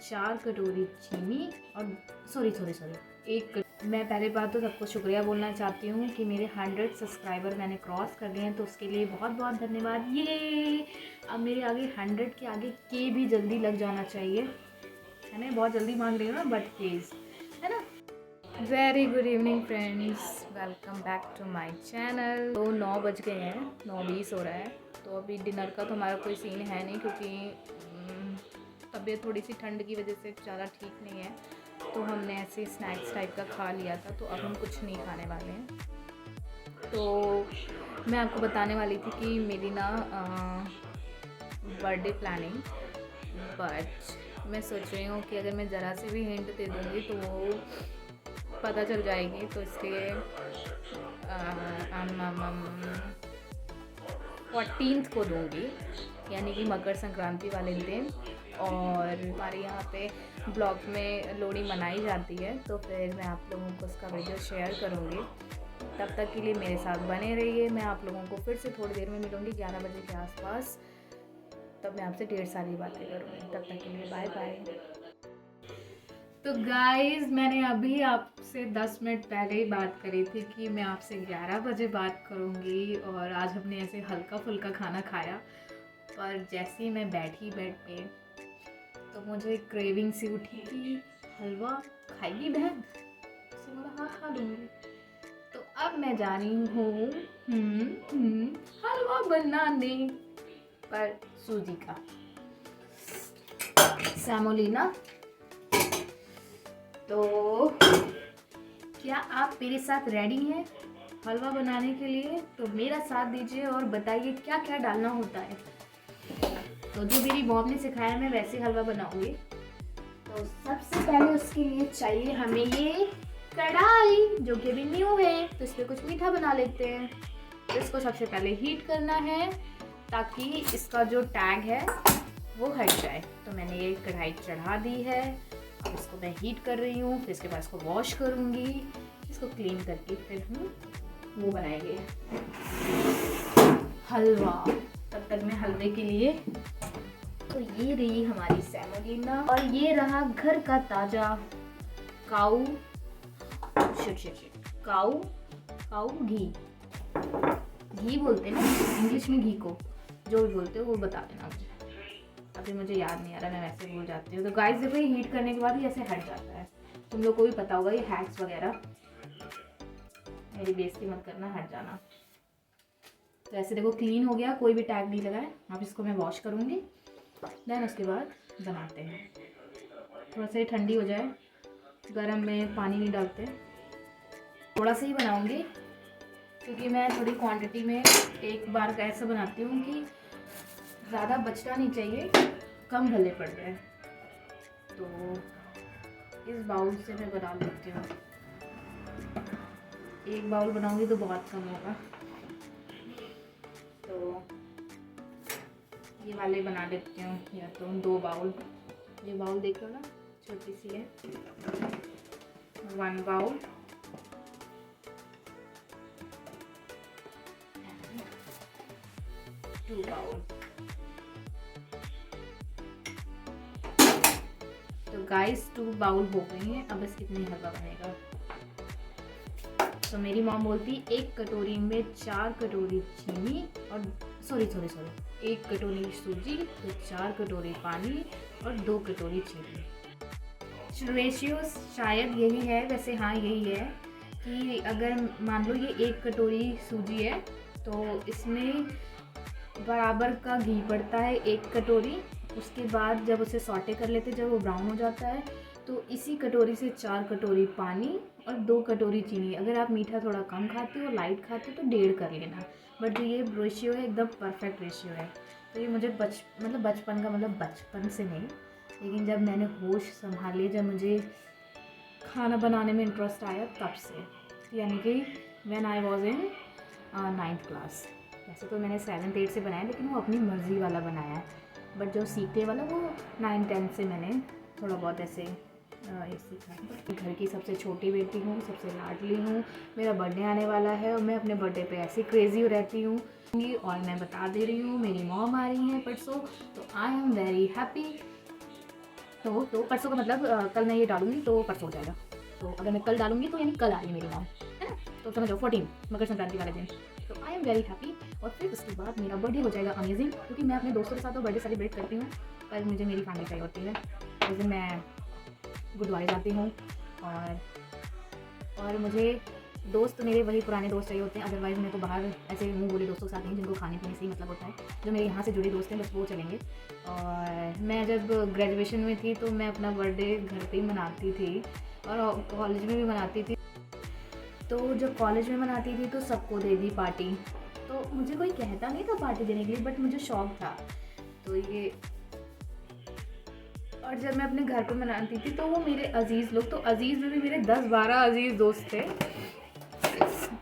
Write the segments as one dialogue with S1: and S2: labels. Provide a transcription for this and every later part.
S1: 4 कटोरी चीनी और सॉरी मैं पहले बात तो सबको शुक्रिया बोलना चाहती हूँ कि मेरे 100 सब्सक्राइबर मैंने क्रॉस कर लिए हैं, तो उसके लिए बहुत बहुत धन्यवाद। ये अब मेरे आगे 100 के आगे के भी जल्दी लग जाना चाहिए, है ना। बहुत जल्दी मांग रही हूँ ना, बट प्लीज़, है ना। Very good evening friends, welcome back to my channel. तो 9 बज गए हैं, 9:20 हो रहा है। तो अभी डिनर का तो हमारा कोई सीन है नहीं, क्योंकि तबीयत थोड़ी सी ठंड की वजह से ज़्यादा ठीक नहीं है, तो हमने ऐसे स्नैक्स टाइप का खा लिया था। तो अब हम कुछ नहीं खाने वाले हैं। तो मैं आपको बताने वाली थी कि मेरी ना बर्थडे प्लानिंग, बट मैं सोच रही हूँ कि अगर मैं ज़रा से भी हिंट दे दूँगी तो वो पता चल जाएगी, तो इसलिए 14th को दूँगी, यानी कि मकर संक्रांति वाले दिन। और हमारे यहाँ पे ब्लॉग में लोहड़ी मनाई जाती है, तो फिर मैं आप लोगों को उसका वीडियो शेयर करूँगी। तब तक के लिए मेरे साथ बने रहिए। मैं आप लोगों को फिर से थोड़ी देर में मिलूँगी 11 बजे के आसपास, तब मैं आपसे ढेर सारी बातें करूँगी। तब तक के लिए बाय बाय। तो गाइज़, मैंने अभी आपसे 10 मिनट पहले ही बात करी थी कि मैं आपसे 11 बजे बात करूँगी, और आज हमने ऐसे हल्का फुल्का खाना खाया। पर जैसे ही मैं बैठी बेड पे, तो मुझे क्रेविंग सी उठी कि हलवा खाएगी बहन। तो बोला हाँ खा लूँगी। तो अब मैं जा रही हूँ हलवा बनाने, पर सूजी का, सेमोलिना। तो क्या आप मेरे साथ रेडी हैं हलवा बनाने के लिए? तो मेरा साथ दीजिए और बताइए क्या क्या डालना होता है। तो जो मेरी मॉम ने सिखाया मैं वैसे हलवा बनाऊंगी। तो सबसे पहले उसके लिए चाहिए हमें ये कढ़ाई, जो कि अभी न्यू है, तो इस पर कुछ मीठा बना लेते हैं। तो इसको सबसे पहले हीट करना है ताकि इसका जो टैग है वो हट जाए। तो मैंने ये कढ़ाई चढ़ा दी है, अब इसको मैं हीट कर रही हूँ। फिर इसके बाद इसको वॉश करूँगी, इसको क्लीन करके फिर हम वो बनाएंगे हलवा। तब तक मैं हलवे के लिए, तो ये रही हमारी सेमोलिना, और ये रहा घर का ताज़ा काऊ घी बोलते हैं ना इंग्लिश में, घी को जो भी बोलते हो वो बता देना मुझे। अभी मुझे याद नहीं आ रहा, मैं वैसे भूल जाती हूँ। तो गाइस देखो, ये हीट करने के बाद ही ऐसे हट जाता है। तुम लोग को भी पता होगा ये हैक्स वगैरह, मेरी बेइज्जती मत करना, हट जाना। तो ऐसे देखो क्लीन हो गया, कोई भी टैग नहीं लगा है। अब इसको मैं वॉश करूँगी, देन उसके बाद बनाते हैं। थोड़ा सा ठंडी हो जाए, गरम में पानी नहीं डालते, थोड़ा सा ही बनाऊँगी, क्योंकि मैं थोड़ी क्वांटिटी में एक बार का ऐसा बनाती हूँ कि ज़्यादा बचना नहीं चाहिए, कम भले पड़ जाए। तो इस बाउल से मैं बना लेती हूँ। एक बाउल बनाऊँगी तो बहुत कम होगा, तो ये वाले बना लेती हूँ, या तो 2 बाउल। ये बाउल देखो ना, छोटी सी है। 1 बाउल, 2 बाउल। तो गाइस 2 बाउल हो गई हैं। अब बस कितने हलवा बनेगा। तो मेरी मॉम बोलती 1 कटोरी में 4 कटोरी चीनी और सॉरी 1 कटोरी सूजी, तो 4 कटोरी पानी और 2 कटोरी चीनी। रेशियो शायद यही है, वैसे हाँ यही है कि अगर मान लो ये 1 कटोरी सूजी है, तो इसमें बराबर का घी पड़ता है 1 कटोरी। उसके बाद जब उसे सॉटे कर लेते, जब वो ब्राउन हो जाता है, तो इसी कटोरी से 4 कटोरी पानी और 2 कटोरी चीनी। अगर आप मीठा थोड़ा कम खाते हो, लाइट खाते हो, तो 1.5 कर लेना। बट जो ये रेशियो है एकदम परफेक्ट रेशियो है। तो ये मुझे बचपन का, मतलब बचपन से नहीं, लेकिन जब मैंने होश संभाले, जब मुझे खाना बनाने में इंटरेस्ट आया, तब से, यानी कि when I was in 9th class. वैसे तो मैंने 7th 8th से बनाया, लेकिन वो अपनी मर्ज़ी वाला बनाया है। बट जो सीखने वाला वो 9th 10th से मैंने थोड़ा बहुत ऐसे सीखा। घर की सबसे छोटी बेटी हूँ, सबसे लाडली हूँ। मेरा बर्थडे आने वाला है और मैं अपने बर्थडे पे ऐसे क्रेज़ी रहती हूँ। और मैं बता दे रही हूँ, मेरी मॉम आ रही हैं परसों, तो आई एम वेरी हैप्पी। तो परसों का मतलब कल मैं ये डालूंगी तो परसों हो जाएगा। तो अगर मैं कल डालूंगी तो यानी कल आ रही है मेरी मॉम, है ना। तो समझो 14 मकर संक्रांति वाले दिन। तो आई एम वेरी हैप्पी। और फिर उसके बाद मेरा बर्थडे हो जाएगा अमेजिंग, क्योंकि मैं अपने दोस्तों के साथ तो बर्थडे सेलिब्रेट करती हूँ, पर मुझे मेरी फैमिली चाहिए होती है। उस दिन मैं गुरुद्वारे जाती हूँ और मुझे दोस्त मेरे वही पुराने दोस्त चाहिए होते हैं। अदरवाइज़ मेरे को बाहर ऐसे मुँह बोले दोस्तों के साथ नहीं, जिनको खाने पीने से ही मतलब होता है। जो मेरे यहाँ से जुड़े दोस्त हैं बस वो चलेंगे। और मैं जब ग्रेजुएशन में थी तो मैं अपना बर्थडे घर पे ही मनाती थी और कॉलेज में भी मनाती थी। तो जब कॉलेज में मनाती थी तो सबको दे दी पार्टी। तो मुझे कोई कहता नहीं था पार्टी देने के लिए, बट मुझे शौक था। तो ये, और जब मैं अपने घर पे मनाती थी तो वो मेरे अजीज़ लोग, तो अजीज़ में भी मेरे 10-12 अजीज़ दोस्त थे।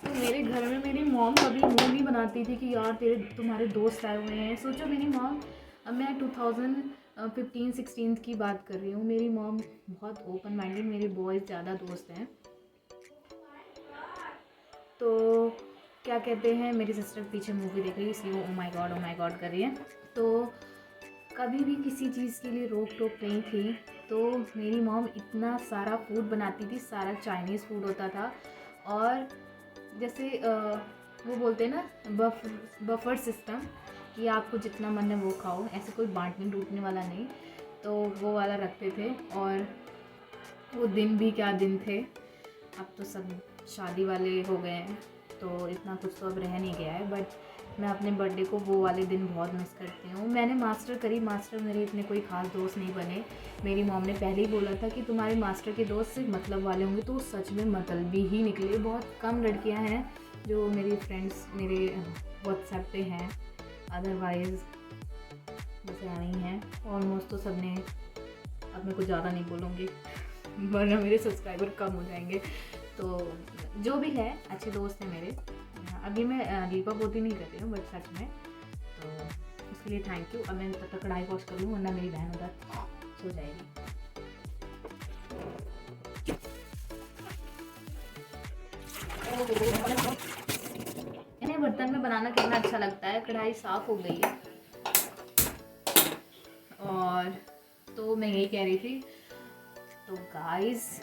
S1: तो मेरे घर में मेरी मॉम कभी मुँह नहीं बनाती थी कि यार तुम्हारे दोस्त आए हुए हैं। सोचो मेरी मॉम, अब मैं 2015-16 की बात कर रही हूँ, मेरी मॉम बहुत ओपन माइंडेड, मेरे बॉयज़ ज़्यादा दोस्त हैं। तो क्या कहते हैं, मेरी सिस्टर पीछे मूवी देख रही है इसलिए वो ओ माय गॉड कर रही है। तो कभी भी किसी चीज़ के लिए रोक टोक नहीं थी। तो मेरी मॉम इतना सारा फूड बनाती थी, सारा चाइनीज़ फूड होता था। और जैसे वो बोलते हैं ना बफर सिस्टम, कि आपको जितना मन है वो खाओ, ऐसे कोई बांटने टूटने वाला नहीं। तो वो वाला रखते थे। और वो दिन भी क्या दिन थे, अब तो सब शादी वाले हो गए हैं तो इतना कुछ तो अब रह नहीं गया है। बट मैं अपने बर्थडे को वो वाले दिन बहुत मिस करती हूँ। मैंने मास्टर करी, मास्टर मेरे इतने कोई ख़ास दोस्त नहीं बने। मेरी मॉम ने पहले ही बोला था कि तुम्हारे मास्टर के दोस्त सिर्फ मतलब वाले होंगे, तो सच में मतलबी ही निकले। बहुत कम लड़कियाँ हैं जो मेरी फ्रेंड्स मेरे व्हाट्सएप पे हैं, अदरवाइज़ बस नहीं हैं। ऑलमोस्ट तो सब ने, अब मैं कुछ ज़्यादा नहीं बोलूँगी वरना मेरे सब्सक्राइबर कम हो जाएंगे। तो जो भी है अच्छे दोस्त हैं मेरे। अभी मैं दीपा पोती नहीं कर रही हूँ बट सच में, तो उसके लिए थैंक यू। अब मैं तब तक कढ़ाई वॉश कर लूँ वरना मेरी बहन उधर सो जाएगी। इन्हें बर्तन में बनाना कितना अच्छा लगता है। कढ़ाई साफ़ हो गई है। और तो मैं यही कह रही थी, तो गाइस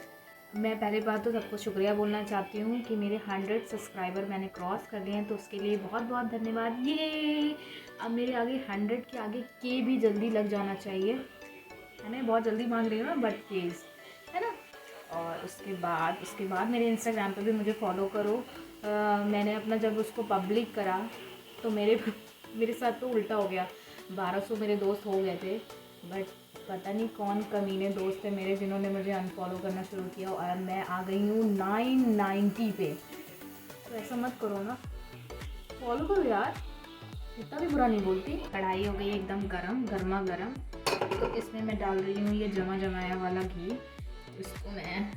S1: मैं पहले बात तो सबको शुक्रिया बोलना चाहती हूँ कि मेरे 100 सब्सक्राइबर मैंने क्रॉस कर लिए हैं, तो उसके लिए बहुत बहुत धन्यवाद। ये अब मेरे आगे 100 के आगे के भी जल्दी लग जाना चाहिए, है ना। बहुत जल्दी मांग रही हूँ ना, बट केस, है ना। और उसके बाद मेरे इंस्टाग्राम पे भी मुझे फॉलो करो। मैंने अपना जब उसको पब्लिक करा तो मेरे साथ तो उल्टा हो गया। 1200 मेरे दोस्त हो गए थे, बट पता नहीं कौन कमीने दोस्त थे मेरे जिन्होंने मुझे अनफॉलो करना शुरू किया और मैं आ गई हूँ 990 पे। तो ऐसा मत करो ना, फॉलो करो यार, इतना भी बुरा नहीं बोलती। कढ़ाई हो गई एकदम गर्मा गर्म। तो इसमें मैं डाल रही हूँ ये जमाया वाला घी। इसको मैं,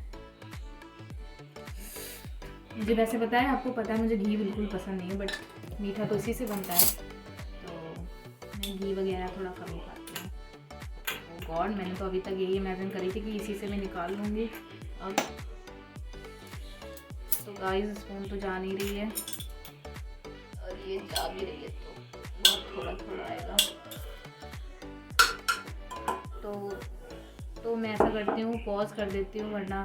S1: मुझे वैसे पता है, आपको पता है मुझे घी बिल्कुल पसंद नहीं है, बट मीठा तो इसी से बनता है, तो मैं घी वगैरह थोड़ा कम खाती हूँ। गॉड, मैंने तो अभी तक यही इमेजिन करी थी कि इसी से मैं निकाल लूँगी। अब तो गाइस स्पून तो जा नहीं रही है, और ये जा भी रही है तो बहुत थोड़ा थोड़ा आएगा। तो मैं ऐसा करती हूँ, पॉज कर देती हूँ, वरना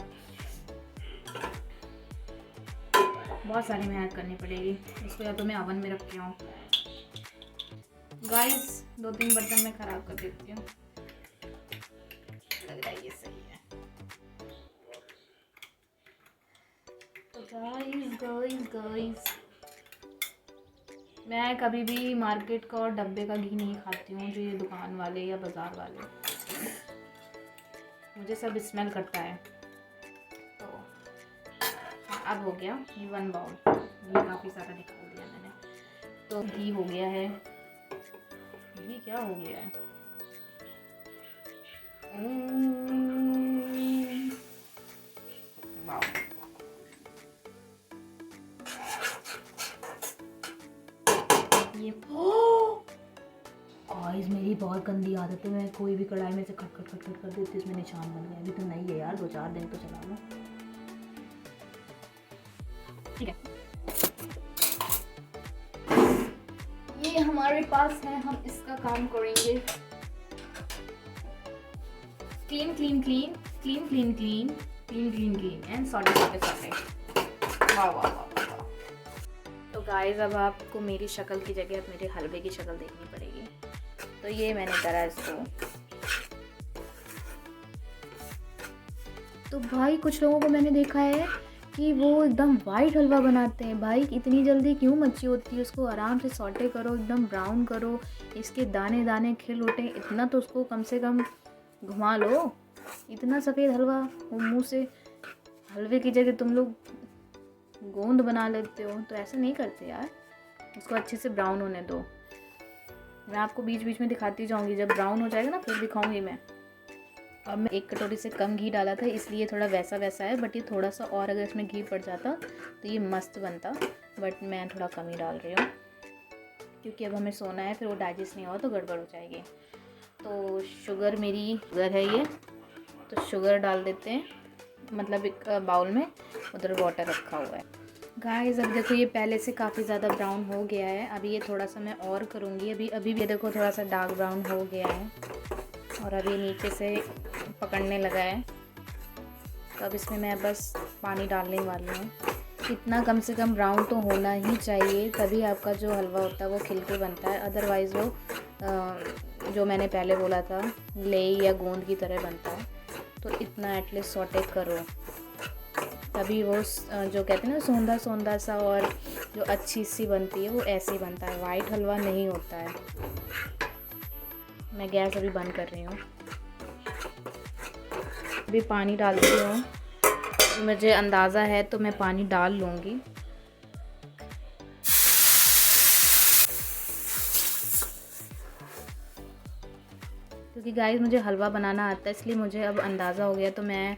S1: बहुत सारी मेहनत करनी पड़ेगी। इसको या तो मैं ओवन में रख के आऊँ। गाइस 2-3 बर्तन मैं ख़राब कर देती हूँ, लग रहा है ये सही है। तो गाइस मैं कभी भी मार्केट का और डब्बे का घी नहीं खाती हूँ, जो ये दुकान वाले या बाज़ार वाले, मुझे सब स्मेल करता है। तो अब हो गया ये 1 बाउल, घी काफ़ी सारा निकाल दिया मैंने। तो घी हो गया है, घी क्या हो गया है, वाह। ये गाइस मेरी बहुत गंदी आदत है, मैं कोई भी कढ़ाई में से खट कर देती, इसमें निशान बन गया। अभी तो नहीं है यार, 2-4 दिन तो चला लो, ठीक है। ये हमारे पास है, हम इसका काम करेंगे। Clean clean clean clean clean clean clean clean clean and sauté sauté sauté. वाह वाह वाह। तो गाइस अब आपको मेरी शक्ल की जगह अब मेरे हलवे की शक्ल देखनी पड़ेगी। तो ये मैंने करा इसको। तो भाई कुछ लोगों को मैंने देखा है कि वो एकदम वाइट हलवा बनाते हैं। भाई इतनी जल्दी क्यों मच्छी होती है? उसको आराम से सॉटे करो, एकदम ब्राउन करो, इसके दाने दाने खिल उठे, इतना तो उसको कम से कम घुमा लो। इतना सफ़ेद हलवा वो मुँह से, हलवे की जगह तुम लोग गोंद बना लेते हो। तो ऐसा नहीं करते यार, इसको अच्छे से ब्राउन होने दो। मैं आपको बीच बीच में दिखाती जाऊँगी, जब ब्राउन हो जाएगा ना फिर दिखाऊँगी मैं। अब मैं 1 कटोरी से कम घी डाला था इसलिए थोड़ा वैसा वैसा है, बट ये थोड़ा सा और अगर इसमें घी पड़ जाता तो ये मस्त बनता, बट मैं थोड़ा कम ही डाल रही हूँ क्योंकि अब हमें सोना है, फिर वो डाइजेस्ट नहीं हुआ तो गड़बड़ हो जाएगी। तो शुगर मेरी शुगर है ये, तो शुगर डाल देते हैं, मतलब एक बाउल में, उधर वाटर रखा हुआ है। गाइस अब देखो ये पहले से काफ़ी ज़्यादा ब्राउन हो गया है। अभी ये थोड़ा सा मैं और करूँगी। अभी भी देखो थोड़ा सा डार्क ब्राउन हो गया है और अभी नीचे से पकड़ने लगा है। तो अब इसमें मैं बस पानी डालने वाली हूँ। इतना कम से कम ब्राउन तो होना ही चाहिए, तभी आपका जो हलवा होता है वो खिल के बनता है। अदरवाइज़ वो जो मैंने पहले बोला था लेई या गोंद की तरह बनता है। तो इतना एटलीस्ट सॉटे करो, तभी वो जो कहते हैं ना सौंधा सौंधा सा और जो अच्छी सी बनती है वो ऐसे ही बनता है। वाइट हलवा नहीं होता है। मैं गैस अभी बंद कर रही हूँ। अभी पानी डालती हूँ, मुझे अंदाज़ा है तो मैं पानी डाल लूँगी। क्योंकि गाइस मुझे हलवा बनाना आता है इसलिए मुझे अब अंदाज़ा हो गया। तो मैं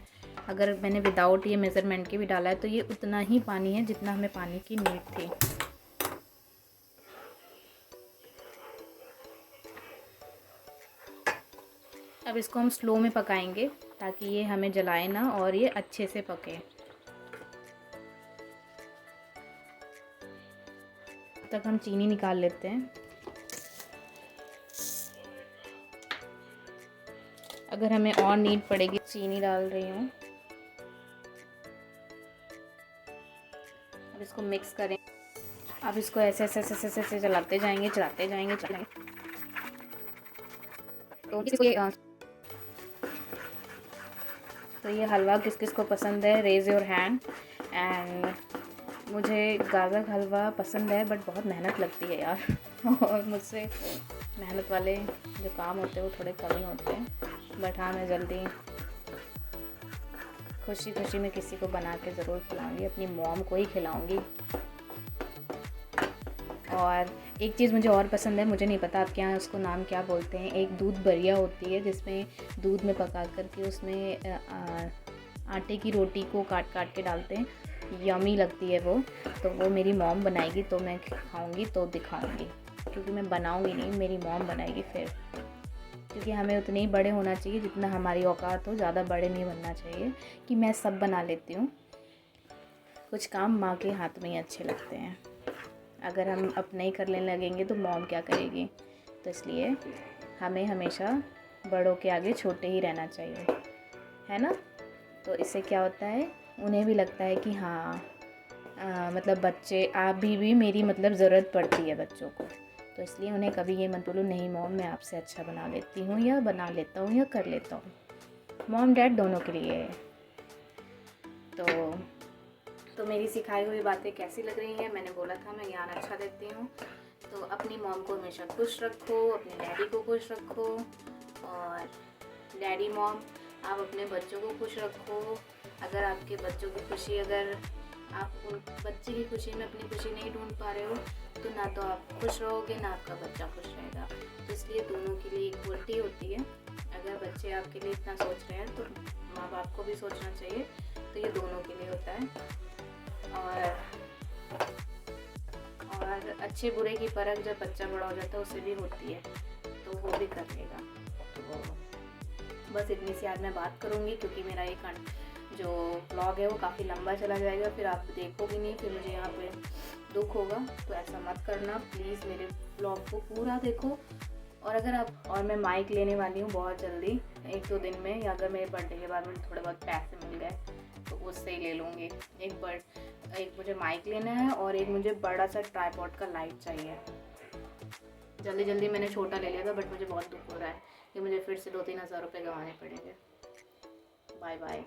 S1: अगर मैंने विदाउट ये मेज़रमेंट के भी डाला है तो ये उतना ही पानी है जितना हमें पानी की नीड थी। अब इसको हम स्लो में पकाएंगे ताकि ये हमें जलाए ना और ये अच्छे से पके। तब तक हम चीनी निकाल लेते हैं। अगर हमें और नीड पड़ेगी चीनी डाल रही हूँ। अब इसको मिक्स करें। अब इसको ऐसे ऐसे ऐसे ऐसे ऐसे चलाते जाएंगे चलाते जाएंगे चलाएंगे। तो ये हलवा किस किस को पसंद है, रेज़ योर हैंड। एंड मुझे गाजर का हलवा पसंद है बट बहुत मेहनत लगती है यार और मुझसे मेहनत वाले जो काम होते हैं वो थोड़े कम ही होते हैं। बट हाँ, मैं जल्दी खुशी खुशी में किसी को बना के ज़रूर खिलाऊंगी, अपनी मॉम को ही खिलाऊंगी। और एक चीज़ मुझे और पसंद है, मुझे नहीं पता आपके यहाँ उसको नाम क्या बोलते हैं, एक दूध बरिया होती है जिसमें दूध में पका करके उसमें आटे की रोटी को काट काट के डालते हैं। यमी लगती है वो। तो वो मेरी मॉम बनाएगी तो मैं खाऊंगी तो दिखाऊंगी, क्योंकि मैं बनाऊंगी नहीं, मेरी मॉम बनाएगी फिर। क्योंकि हमें उतने ही बड़े होना चाहिए जितना हमारी औकात हो, ज़्यादा बड़े नहीं बनना चाहिए कि मैं सब बना लेती हूँ। कुछ काम माँ के हाथ में ही अच्छे लगते हैं। अगर हम अपने ही करने लगेंगे तो मॉम क्या करेगी? तो इसलिए हमें हमेशा बड़ों के आगे छोटे ही रहना चाहिए, है ना। तो इससे क्या होता है, उन्हें भी लगता है कि हाँ मतलब बच्चे आप भी मेरी मतलब ज़रूरत पड़ती है बच्चों को। तो इसलिए उन्हें कभी ये मत बोलो नहीं मॉम मैं आपसे अच्छा बना लेती हूँ या बना लेता हूँ या कर लेता हूँ। मॉम डैड दोनों के लिए है। तो मेरी सिखाई हुई बातें कैसी लग रही हैं? मैंने बोला था मैं ज्ञान अच्छा देती हूँ। तो अपनी मॉम को हमेशा खुश रखो, अपने डैडी को खुश रखो, और डैडी मॉम आप अपने बच्चों को खुश रखो। अगर आपके बच्चों की खुशी, अगर आप उन बच्चे की खुशी में अपनी खुशी नहीं ढूंढ पा रहे हो तो ना तो आप खुश रहोगे ना आपका बच्चा खुश रहेगा। तो इसलिए दोनों के लिए इक्वलिटी होती है। अगर बच्चे आपके लिए इतना सोच रहे हैं तो माँ बाप को भी सोचना चाहिए। तो ये दोनों के लिए होता है। और अच्छे बुरे की परख जब बच्चा बड़ा हो जाता है उससे भी होती है, तो वो भी कर लेगा। तो बस इतनी सी आज मैं बात करूँगी, क्योंकि मेरा ये जो ब्लॉग है वो काफ़ी लंबा चला जाएगा, फिर आप देखोगे नहीं, फिर मुझे यहाँ पे दुख होगा। तो ऐसा मत करना प्लीज़, मेरे ब्लॉग को पूरा देखो। और अगर आप, और मैं माइक लेने वाली हूँ बहुत जल्दी, 1-2 दिन में, या अगर मेरे बर्थडे के बाद मुझे थोड़े बहुत पैसे मिल गए तो उससे ही ले लूँगी। एक मुझे माइक लेना है और एक मुझे बड़ा सा ट्राइपॉड का लाइट चाहिए। जल्दी मैंने छोटा ले लिया था, बट मुझे बहुत दुख हो रहा है कि मुझे फिर से 2-3 हज़ार रुपये गंवाने पड़ेंगे। Bye bye.